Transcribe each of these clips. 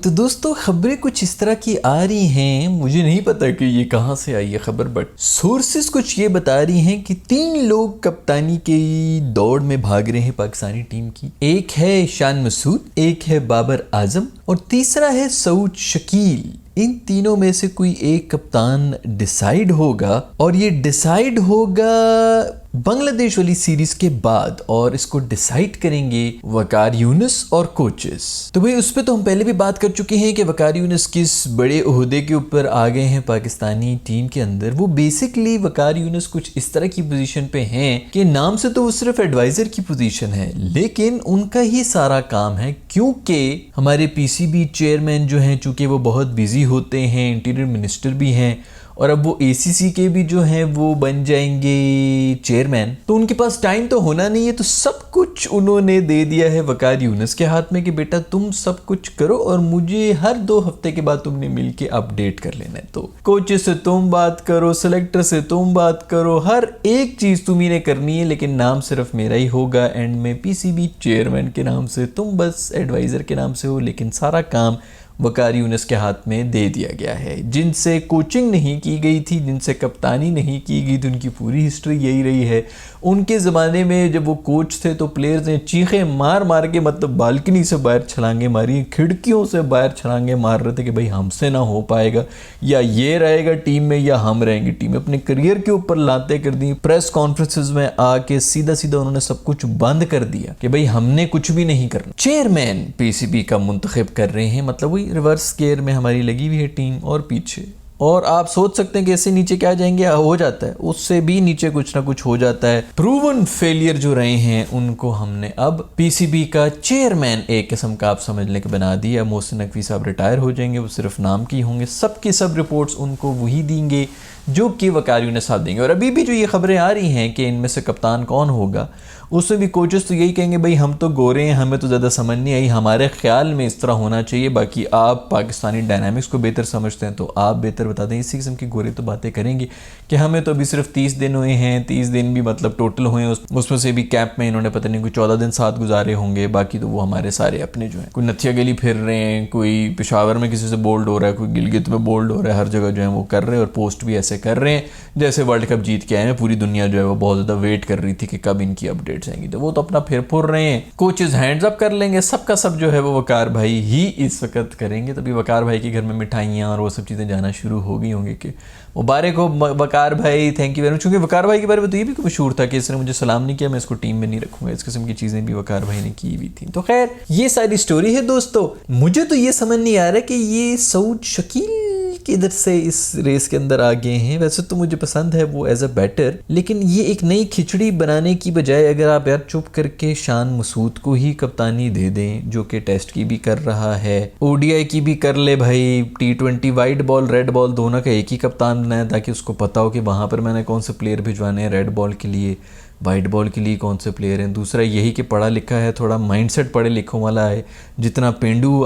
तो दोस्तों खबरें कुछ इस तरह की आ रही हैं, मुझे नहीं पता कि ये कहाँ से आई है खबर, बट सोर्सेस कुछ ये बता रही हैं कि 3 लोग कप्तानी की दौड़ में भाग रहे हैं पाकिस्तानी टीम की। एक है शान मसूद, एक है बाबर आजम और तीसरा है सऊद शकील। इन तीनों में से कोई एक कप्तान डिसाइड होगा और ये डिसाइड होगा बांग्लादेश वाली सीरीज के बाद, और इसको डिसाइड करेंगे वकार यूनुस और कोचेस। तो भाई उस पर तो हम पहले भी बात कर चुके हैं कि वकार यूनुस किस बड़े ओहदे के ऊपर आ गए हैं पाकिस्तानी टीम के अंदर। वो बेसिकली वकार यूनुस कुछ इस तरह की पोजीशन पे हैं कि नाम से तो वो सिर्फ एडवाइजर की पोजीशन है, लेकिन उनका ही सारा काम है, क्योंकि हमारे पीसीबी चेयरमैन जो हैं चूंकि वो बहुत बिजी होते हैं, इंटीरियर मिनिस्टर भी हैं और अब वो एसीसी के भी जो हैं वो बन जाएंगे चेयरमैन, तो उनके पास टाइम तो होना नहीं है। तो सब कुछ उन्होंने दे दिया है वकार यूनुस के हाथ में कि बेटा तुम सब कुछ करो और मुझे हर 2 हफ्ते के बाद तुमने मिलके अपडेट कर लेना है। तो कोच से तुम बात करो, सिलेक्टर से तुम बात करो, हर एक चीज तुम ही ने करनी है, लेकिन नाम सिर्फ मेरा ही होगा। एंड में पीसीबी चेयरमैन के नाम से, तुम बस एडवाइजर के नाम से हो, लेकिन सारा काम वकार यूनुस के हाथ में दे दिया गया है। जिनसे कोचिंग नहीं की गई थी, जिनसे कप्तानी नहीं की गई थी, उनकी पूरी हिस्ट्री यही रही है। उनके ज़माने में जब वो कोच थे तो प्लेयर्स ने चीखें मार मार के, मतलब बालकनी से बाहर छलांगे मारी, खिड़कियों से बाहर छलांगे मार रहे थे कि भाई हमसे ना हो पाएगा, या ये रहेगा टीम में या हम रहेंगे टीम में। अपने करियर के ऊपर लाते कर दी। प्रेस कॉन्फ्रेंसेस में आके सीधा सीधा उन्होंने सब कुछ बंद कर दिया कि भाई हमने कुछ भी नहीं करना। चेयरमैन पीसीबी का मुंतखब कर रहे हैं, मतलब वही रिवर्स गेयर में हमारी लगी हुई है टीम और पीछे। और आप सोच सकते हैं कि ऐसे नीचे क्या जाएंगे, हो जाता है, उससे भी नीचे कुछ ना कुछ हो जाता है। प्रूवन फेलियर जो रहे हैं उनको हमने अब पीसीबी का चेयरमैन एक किस्म का आप समझ लें कि बना दिया। मोहसिन नकवी साहब रिटायर हो जाएंगे, वो सिर्फ नाम की होंगे, सबकी सब रिपोर्ट्स उनको वही देंगे जो कि वकार यूनुस साहब देंगे। और अभी भी जो ये खबरें आ रही हैं कि इनमें से कप्तान कौन होगा, उसमें भी कोचेस तो यही कहेंगे भाई हम तो गोरे हैं, हमें तो ज़्यादा समझ नहीं आई, हमारे ख्याल में इस तरह होना चाहिए, बाकी आप पाकिस्तानी डायनामिक्स को बेहतर समझते हैं तो आप बेहतर बता दें। इसी किस्म की गोरे तो बातें करेंगे कि हमें तो अभी सिर्फ 30 दिन हुए हैं, 30 दिन भी मतलब टोटल हुए हैं, उसमें से भी कैंप में इन्होंने पता नहीं कोई 14 दिन साथ गुजारे होंगे, बाकी तो वो हमारे सारे अपने जो हैं, कोई नथिया गली फिर रहे हैं, कोई पेशावर में किसी से बोल्ड हो रहा है, कोई गिलगित में बोल्ड हो रहा है, हर जगह जो है वो कर रहे हैं और पोस्ट भी ऐसे कर रहे हैं जैसे वर्ल्ड कप जीत के आए हैं। पूरी दुनिया जो है वो बहुत ज़्यादा वेट कर रही थी कि कब इनकी अपडेट्स आएंगी, तो वो तो अपना फिर फुर रहे हैं। कोचेस हैंड्स अप कर लेंगे, सबका सब जो है वो वकार भाई ही इस वक्त करेंगे। तभी वकार भाई के घर में मिठाइयाँ और वो सब चीज़ें जाना शुरू हो गई होंगी कि मुबारक हो वकार भाई, थैंक यू वेरी मच। क्योंकि वकार भाई के बारे में तो ये भी मशहूर था कि इसने मुझे सलाम नहीं किया, मैं इसको टीम में नहीं रखूंगा, इस किस्म की चीज़ें भी वकार भाई ने की हुई थी। तो खैर ये सारी स्टोरी है दोस्तों। मुझे तो ये समझ नहीं आ रहा कि ये सऊद शकील किधर से इस रेस के अंदर आ गए हैं। वैसे तो मुझे पसंद है वो एज अ बैटर, लेकिन ये एक नई खिचड़ी बनाने की बजाय अगर आप यार चुप करके शान मसूद को ही कप्तानी दे दें, जो कि टेस्ट की भी कर रहा है, ओडीआई की भी कर ले भाई, T20 white ball red ball दोनों का एक ही कप्तान बनाया ताकि उसको पता हो कि वहाँ पर मैंने कौन से प्लेयर भिजवाने हैं, रेड बॉल के लिए, वाइट बॉल के लिए कौन से प्लेयर हैं। दूसरा यही कि पढ़ा लिखा है, थोड़ा माइंडसेट पढ़े लिखों वाला है। जितना पेंडू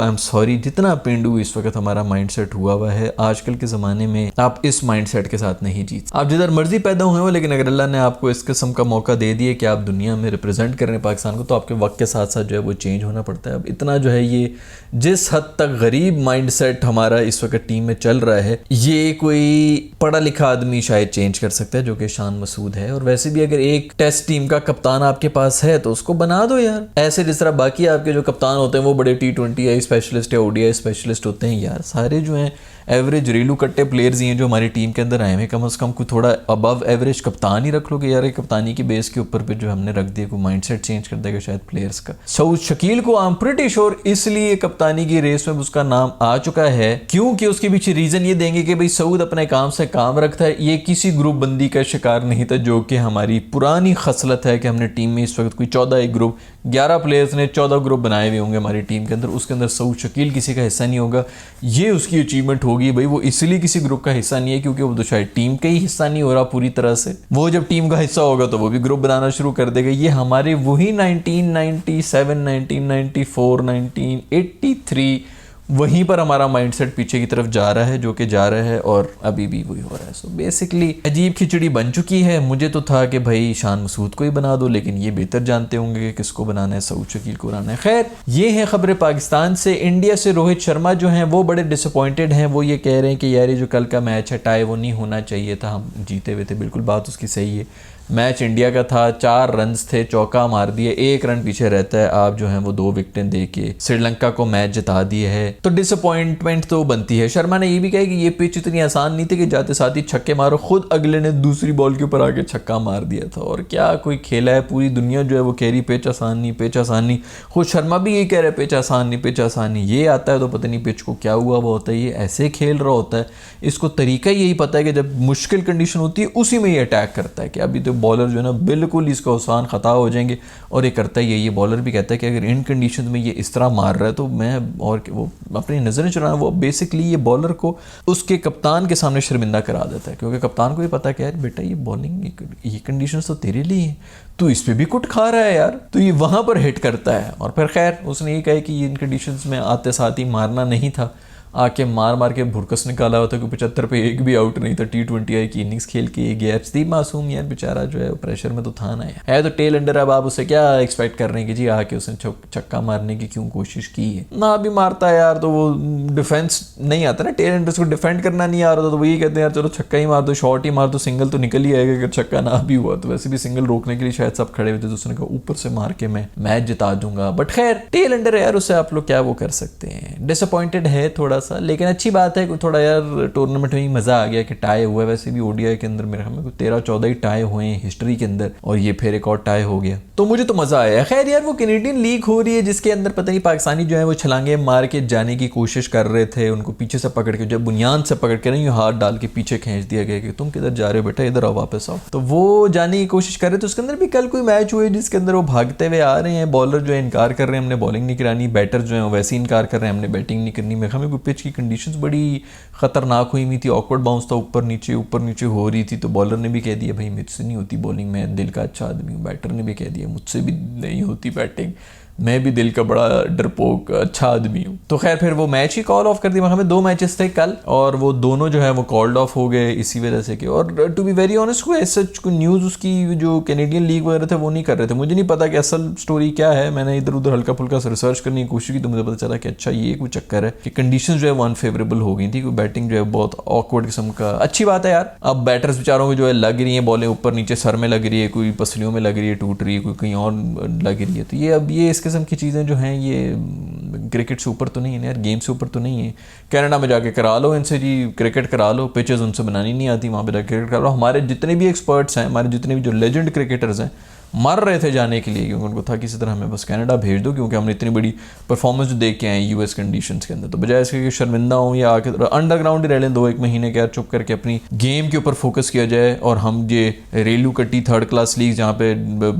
जितना पेंडू इस वक्त हमारा माइंडसेट हुआ हुआ है, आजकल के ज़माने में आप इस माइंडसेट के साथ नहीं जीत। आप जिधर मर्जी पैदा हुए हो, लेकिन अगर अल्लाह ने आपको इस किस्म का मौका दे दिया कि आप दुनिया में रिप्रेजेंट कर रहे हैं पाकिस्तान को, तो आपके वक्त के साथ साथ जो है वो चेंज होना पड़ता है। अब इतना जो है ये जिस हद तक गरीब माइंडसेट हमारा इस वक्त टीम में चल रहा है, ये कोई पढ़ा लिखा आदमी शायद चेंज कर सकता है, जो कि शान मसूद है। और वैसे भी अगर एक टेस्ट टीम का कप्तान आपके पास है तो उसको बना दो यार, ऐसे जिस तरह बाकी आपके जो कप्तान होते हैं वो बड़े T20 स्पेशलिस्ट या ODI स्पेशलिस्ट होते हैं। यार सारे जो हैं एवरेज रेलू कट्टे प्लेयर्स ही हैं जो हमारी टीम के अंदर आए हैं। कम से कम कोई थोड़ा अबव एवरेज कप्तान ही रख लो कि यार ये कप्तानी की बेस के ऊपर पे जो हमने रख दिया, कोई माइंडसेट चेंज कर देगा शायद प्लेयर्स का। सऊद शकील को आई एम प्रीटी श्योर इसलिए कप्तानी की रेस में उसका नाम आ चुका है क्योंकि उसके पीछे रीजन ये देंगे कि भाई सऊद अपने काम से काम रखता है, ये किसी ग्रुप बंदी का शिकार नहीं था, जो कि हमारी पुरानी खसलत है कि हमने टीम में इस वक्त कोई 14 एक ग्रुप 11 प्लेयर्स ने 14 ग्रुप बनाए हुए होंगे हमारी टीम के अंदर, उसके अंदर सऊद शकील किसी का हिस्सा नहीं होगा। ये उसकी अचीवमेंट होगी भाई, वो इसलिए किसी ग्रुप का हिस्सा नहीं है क्योंकि वो तो शायद टीम का ही हिस्सा नहीं हो रहा पूरी तरह से। वो जब टीम का हिस्सा होगा तो वो भी ग्रुप बनाना शुरू कर देगा। ये हमारे वही 1997, 1994, 1983 वहीं पर हमारा माइंडसेट पीछे की तरफ जा रहा है, जो कि जा रहा है और अभी भी वही हो रहा है। सो बेसिकली अजीब खिचड़ी बन चुकी है। मुझे तो था कि भाई शान मसूद को ही बना दो, लेकिन ये बेहतर जानते होंगे कि किसको बनाना है, सऊद शकील को बनाना है। खैर, ये है खबरें पाकिस्तान से। इंडिया से रोहित शर्मा जो हैं वो बड़े डिसअपॉइंटेड हैं। वो ये कह रहे हैं कि यार ये जो कल का मैच है टाई वो नहीं होना चाहिए था, हम जीते हुए थे। बिल्कुल बात उसकी सही है। मैच इंडिया का था, 4 रन्स थे, चौका मार दिए, 1 रन पीछे रहता है, आप जो है वो 2 विकेटें दे के श्रीलंका को मैच जिता दिए है, तो डिसअपॉइंटमेंट तो बनती है। शर्मा ने ये भी कहा कि ये पिच इतनी आसान नहीं थी कि जाते साथ ही छक्के मारो, खुद अगले ने दूसरी बॉल के ऊपर आके छक्का मार दिया था। और क्या कोई खेला है, पूरी दुनिया जो है वो कह रही पिच आसान नहीं, पिच आसान नहीं। खुद शर्मा भी यही कह रहे पिच आसान नहीं, पिच आसान नहीं। ये आता है तो पता नहीं पिच को क्या हुआ वो होता है, ये ऐसे खेल रहा होता है। इसको तरीका यही पता है कि जब मुश्किल कंडीशन होती है उसी में ये अटैक करता है कि अभी तो बॉलर जो है ना बिल्कुल इसको आसान ख़ता हो जाएंगे, और ये करता ही है। ये बॉलर भी कहता है कि अगर इन कंडीशन में ये इस तरह मार रहा है तो मैं, और वो अपनी नज़रें चुरा, वो बेसिकली ये बॉलर को उसके कप्तान के सामने शर्मिंदा करा देता है, क्योंकि कप्तान को भी पता है कि यार बेटा ये बॉलिंग ये कंडीशन तो तेरे लिए है, तो इस पर भी कुट खा रहा है यार, तो ये वहाँ पर हिट करता है। और फिर खैर उसने ये कहा कि इन कंडीशंस में आते साथ ही मारना नहीं था, आके मार के भुरकस निकाला हुआ था कि 75 पे एक भी आउट नहीं था। T20 आई की इनिंग्स खेल के ये गया। अर्शदीप मासूम यार बेचारा जो है प्रेशर में तो था ना यार, है तो टेल अंडर। अब आप उससे क्या एक्सपेक्ट कर रहे हैं कि जी आके उसने छक्का मारने की क्यों कोशिश की है, ना भी मारता है यार तो वो डिफेंस नहीं आता ना, टेल अंडर को डिफेंड करना नहीं आ रहा था, तो वही कहते हैं यार चलो छक्का ही मार दो, शॉर्ट ही मार दो, सिंगल तो निकल ही आएगा। अगर छक्का ना भी हुआ तो वैसे भी सिंगल रोकने के लिए शायद सब खड़े हुए थे, तो उसने कहा ऊपर से मार के मैं मैच जिता दूंगा। बट खैर टेल अंडर है यार, उससे आप लोग क्या वो कर सकते हैं। डिसअपॉइंटेड है थोड़ा सा, लेकिन अच्छी बात है कि थोड़ा यार टूर्नामेंट में ही मजा आ गया कि टाई हुआ है। वैसे भी ओडीआई के अंदर मेरे ख्याल में 13-14 ही टाई हुए हैं हिस्ट्री के अंदर, और ये फिर एक और टाई हो गया, तो मुझे तो मजा आया। खैर यार वो कैनेडियन लीग हो रही है जिसके अंदर पता नहीं पाकिस्तानी जो है वो छलांगे मार के जाने की कोशिश कर रहे थे, उनको पीछे से पकड़ के, जब बुनियाद से पकड़ के नहीं हाथ डाल के पीछे खींच दिया गया कि तुम किधर जा रहे हो बेटा, इधर आओ, वापस आओ, तो वो जाने की कोशिश कर रहे थे। उसके अंदर भी कल कोई मैच हुए जिसके अंदर वो भागते हुए आ रहे हैं, बॉलर जो है इनकार कर रहे हैं हमने बॉलिंग नहीं करानी, बैटर जो है वैसे ही इनकार कर रहे हैं हमने बैटिंग नहीं करनी। मेरे ख्याल में पिच की कंडीशंस बड़ी खतरनाक हुई हुई थी, ऑकवर्ड बाउंस था, ऊपर नीचे हो रही थी, तो बॉलर ने भी कह दिया भाई मुझसे नहीं होती बॉलिंग, मैं दिल का अच्छा आदमी हूँ। बैटर ने भी कह दिया मुझसे भी नहीं होती बैटिंग, मैं भी दिल का बड़ा डरपोक अच्छा आदमी हूँ। तो खैर फिर वो मैच ही कॉल ऑफ कर दिया। हमें 2 मैचेस थे कल और वो दोनों जो है वो कॉल्ड ऑफ हो गए इसी वजह से कि, और टू बी वेरी ऑनेस्ट कोई सच कोई न्यूज़ उसकी जो कैनेडियन लीग वगैरह थे वो नहीं कर रहे थे। मुझे नहीं पता कि असल स्टोरी क्या है, मैंने इधर उधर हल्का फुल्का से रिसर्च करने की कोशिश की तो मुझे पता चला कि अच्छा ये कोई चक्कर है कि कंडीशन जो है वो अनफेवरेबल हो गई थी, कोई बैटिंग जो है बहुत ऑकवर्ड किस्म का। अच्छी बात है यार, अब बैटर्स बेचारों को जो है लग रही है बॉलें ऊपर नीचे सर में लग रही है, कोई पसलियों में लग रही है टूट रही है, कोई कहीं और लग रही है, तो ये अब ये इस किस्म की चीज़ें जो हैं ये क्रिकेट से ऊपर तो नहीं है यार, गेम से ऊपर तो नहीं है। कनाडा में जाके करा लो इनसे जी क्रिकेट करा लो, पिचेस उनसे बनानी नहीं आती, वहाँ पे जाकर क्रिकेट करा लो। हमारे जितने भी एक्सपर्ट्स हैं, हमारे जितने भी जो लेजेंड क्रिकेटर्स हैं मर रहे थे जाने के लिए, क्योंकि उनको था किसी तरह हमें बस कनाडा भेज दो, क्योंकि हमने इतनी बड़ी परफॉर्मेंस जो देख के आए यूएस कंडीशंस के अंदर। तो बजाय इसके कि शर्मिंदा हूँ या आके अंडरग्राउंड ही रह लें 2-1 महीने के, यार चुप करके अपनी गेम के ऊपर फोकस किया जाए। और हम ये रेलू कट्टी 3rd क्लास लीग जहाँ पे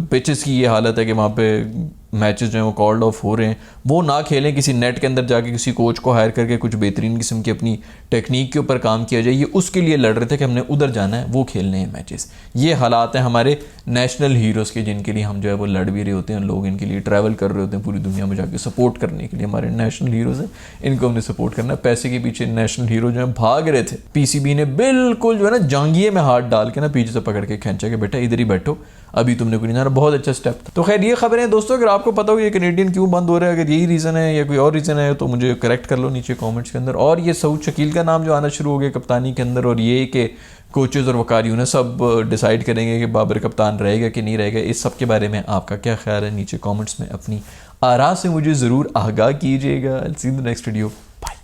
पिचेस की ये हालत है कि वहाँ पे मैचेस जो हैं वो कॉल्ड ऑफ हो रहे हैं, वो ना खेलें। किसी नेट के अंदर जाके किसी कोच को हायर करके कुछ बेहतरीन किस्म की अपनी टेक्निक के ऊपर काम किया जाए, ये उसके लिए लड़ रहे थे कि हमने उधर जाना है, वो खेलने हैं मैचेस। ये हालात हैं हमारे नेशनल हीरोज़ के, जिनके लिए हम जो है वो लड़ भी रहे होते हैं, लोग इनके लिए ट्रैवल कर रहे होते हैं पूरी दुनिया में जाके सपोर्ट करने के लिए। हमारे नेशनल हीरोज़ हैं, इनको हमने सपोर्ट करना है। पैसे के पीछे नेशनल हीरो जो है भाग रहे थे, पीसीबी ने बिल्कुल जो है ना जांघिए में हाथ डाल के ना पीछे से पकड़ के खींचा कि बेटा इधर ही बैठो, अभी तुमने कोई नहीं, बहुत अच्छा स्टेप था। तो खैर ये खबरें दोस्तों, अगर आपको पता हो ये कैनेडियन क्यों बंद हो रहा है, अगर यही रीज़न है या कोई और रीज़न है तो मुझे करेक्ट कर लो नीचे कमेंट्स के अंदर। और ये सऊद शकील का नाम जो आना शुरू हो गया कप्तानी के अंदर, और ये कि कोचेज़ और वकारियों ने सब डिसाइड करेंगे कि बाबर कप्तान रहेगा कि नहीं रहेगा, इस सब के बारे में आपका क्या ख्याल है नीचे कॉमेंट्स में अपनी आरा से मुझे ज़रूर आगाह कीजिएगा। See the next video.